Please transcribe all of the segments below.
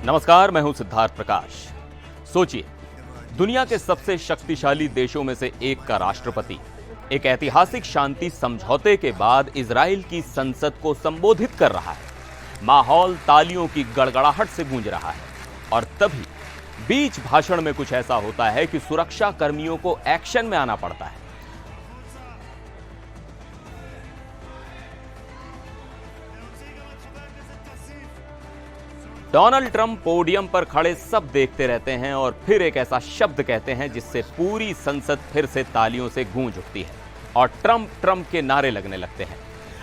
नमस्कार, मैं हूं सिद्धार्थ प्रकाश। सोचिए, दुनिया के सबसे शक्तिशाली देशों में से एक का राष्ट्रपति एक ऐतिहासिक शांति समझौते के बाद इजराइल की संसद को संबोधित कर रहा है। माहौल तालियों की गड़गड़ाहट से गूंज रहा है और तभी बीच भाषण में कुछ ऐसा होता है कि सुरक्षा कर्मियों को एक्शन में आना पड़ता है। डोनाल्ड ट्रंप पोडियम पर खड़े सब देखते रहते हैं और फिर एक ऐसा शब्द कहते हैं जिससे पूरी संसद फिर से तालियों से गूंज उठती है और ट्रंप ट्रंप के नारे लगने लगते हैं।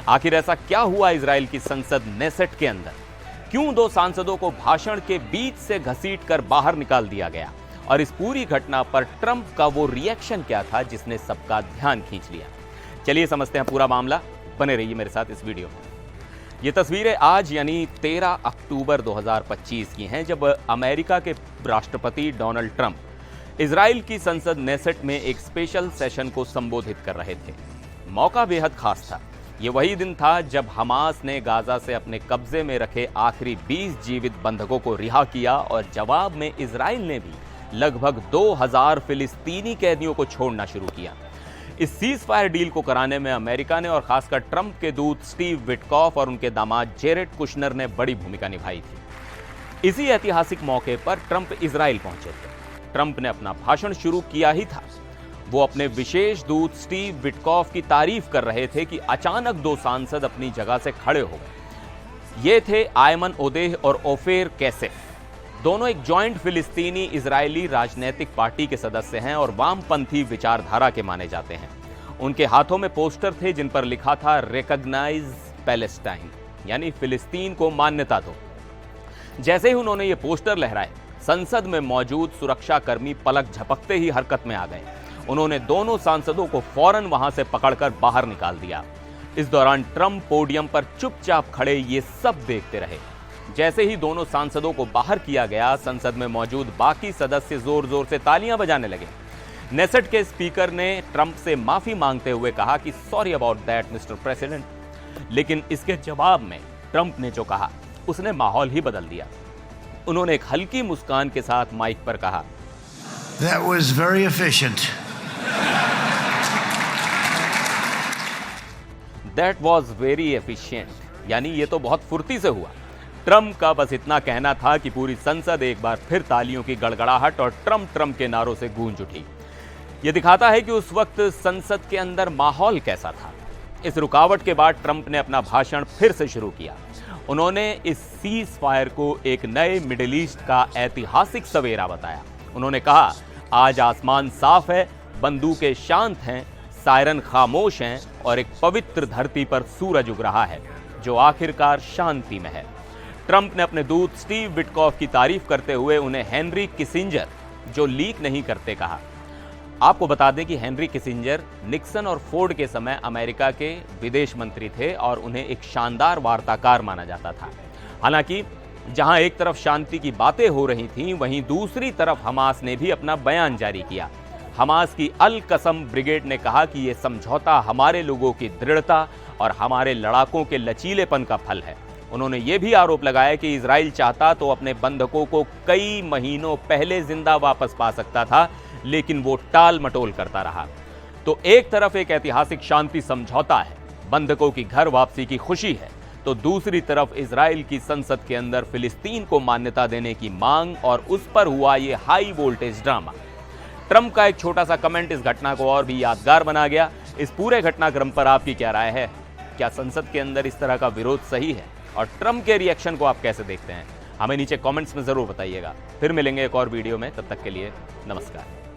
आखिर ऐसा क्या हुआ इजराइल की संसद नेसेट के अंदर? क्यों दो सांसदों को भाषण के बीच से घसीटकर बाहर निकाल दिया गया? और इस पूरी घटना पर ट्रंप का वो रिएक्शन क्या था जिसने सबका ध्यान खींच लिया? चलिए समझते हैं पूरा मामला। बने रहिए मेरे साथ इस वीडियो में। ये तस्वीरें आज यानी 13 अक्टूबर 2025 की हैं, जब अमेरिका के राष्ट्रपति डोनाल्ड ट्रंप इजराइल की संसद नेसेट में एक स्पेशल सेशन को संबोधित कर रहे थे। मौका बेहद खास था। ये वही दिन था जब हमास ने गाजा से अपने कब्जे में रखे आखिरी 20 जीवित बंधकों को रिहा किया और जवाब में इजराइल ने भी लगभग 2000 फिलिस्तीनी कैदियों को छोड़ना शुरू किया। इस सीज फायर डील को कराने में अमेरिका ने और खासकर ट्रंप के दूत स्टीव विटकॉफ और उनके दामाद जेरेड कुशनर ने बड़ी भूमिका निभाई थी। इसी ऐतिहासिक मौके पर ट्रंप इजराइल पहुंचे थे। ट्रंप ने अपना भाषण शुरू किया ही था। वो अपने विशेष दूत स्टीव विटकॉफ की तारीफ कर रहे थे कि अचानक दो सांसद अपनी जगह से खड़े हो गए। ये थे आयमन ओदेह और ओफेर कैसेफ। दोनों एक जॉइंट फिलिस्तीनी इजरायली राजनीतिक पार्टी के सदस्य हैं और वामपंथी विचारधारा के माने जाते हैं। उनके हाथों में पोस्टर थे जिन पर लिखा था रिकॉग्नाइज पैलेस्टाइन, यानी फिलिस्तीन को मान्यता दो। जैसे ही उन्होंने ये पोस्टर लहराए, संसद में मौजूद सुरक्षाकर्मी पलक झपकते ही हरकत में आ गए। उन्होंने दोनों सांसदों को फौरन वहां से पकड़कर बाहर निकाल दिया। इस दौरान ट्रंप पोडियम पर चुपचाप खड़े ये सब देखते रहे। जैसे ही दोनों सांसदों को बाहर किया गया, संसद में मौजूद बाकी सदस्य जोर जोर से तालियां बजाने लगे। नेसेट के स्पीकर ने ट्रंप से माफी मांगते हुए कहा कि sorry about that mister president. लेकिन इसके जवाब में ट्रंप ने जो कहा उसने माहौल ही बदल दिया। उन्होंने एक हल्की मुस्कान के साथ माइक पर कहा, That was very efficient. That was very efficient, यानी ये तो बहुत फुर्ती से हुआ। ट्रंप का बस इतना कहना था कि पूरी संसद एक बार फिर तालियों की गड़गड़ाहट और ट्रंप ट्रंप के नारों से गूंज उठी। ये दिखाता है कि उस वक्त संसद के अंदर माहौल कैसा था। इस रुकावट के बाद ट्रंप ने अपना भाषण फिर से शुरू किया। उन्होंने इस सीज फायर को एक नए मिडिल ईस्ट का ऐतिहासिक सवेरा बताया। उन्होंने कहा, आज आसमान साफ है, बंदूकें शांत हैं, सायरन खामोश हैं और एक पवित्र धरती पर सूरज उग रहा है जो आखिरकार शांति में है। ट्रंप ने अपने दूत स्टीव विटकॉफ की तारीफ करते हुए उन्हें हेनरी किसिंजर, जो लीक नहीं करते, कहा। आपको बता दें कि हेनरी किसिंजर निक्सन और फोर्ड के समय अमेरिका के विदेश मंत्री थे और उन्हें एक शानदार वार्ताकार माना जाता था। हालांकि जहां एक तरफ शांति की बातें हो रही थीं, वहीं दूसरी तरफ हमास ने भी अपना बयान जारी किया। हमास की अल कसम ब्रिगेड ने कहा कि यह समझौता हमारे लोगों की दृढ़ता और हमारे लड़ाकों के लचीलेपन का फल है। उन्होंने ये भी आरोप लगाया कि इजराइल चाहता तो अपने बंधकों को कई महीनों पहले जिंदा वापस पा सकता था, लेकिन वो टाल मटोल करता रहा। तो एक तरफ एक ऐतिहासिक शांति समझौता है, बंधकों की घर वापसी की खुशी है, तो दूसरी तरफ इजराइल की संसद के अंदर फिलिस्तीन को मान्यता देने की मांग और उस पर हुआ ये हाई वोल्टेज ड्रामा। ट्रंप का एक छोटा सा कमेंट इस घटना को और भी यादगार बना गया। इस पूरे घटनाक्रम पर आपकी क्या राय है? क्या संसद के अंदर इस तरह का विरोध सही है? और ट्रंप के रिएक्शन को आप कैसे देखते हैं? हमें नीचे कमेंट्स में जरूर बताइएगा। फिर मिलेंगे एक और वीडियो में, तब तक के लिए नमस्कार।